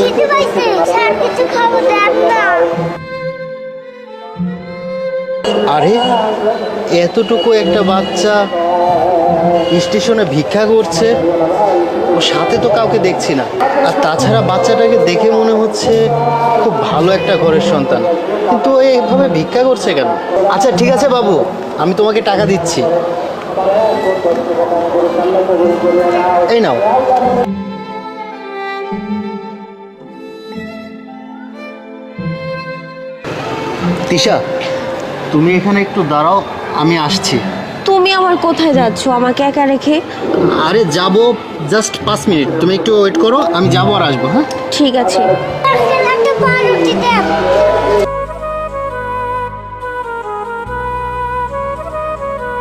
খিদে পাইছে স্যার কিছু খাবো দেন না। আরে এতটুকু একটা বাচ্চা স্টেশনে ভিক্ষা করছে, ও সাথে তো কাউকে দেখছি না। আর তাছাড়া বাচ্চাটাকে দেখে মনে হচ্ছে খুব ভালো একটা ঘরের সন্তান, কিন্তু ও এইভাবে ভিক্ষা করছে কেন? আচ্ছা ঠিক আছে বাবু, আমি তোমাকে টাকা দিচ্ছি, এই নাও। তিশা, তুমি এখানে একটু দাঁড়াও, আমি আসছি। তুমি আমার কোথায় যাচ্ছ আমাকে একা রেখে? আরে যাবো, জাস্ট 5 মিনিট, তুমি একটু ওয়েট করো, আমি যাবো আর আসবো। হ্যাঁ ঠিক আছে। একটা পাউরুটি দেন।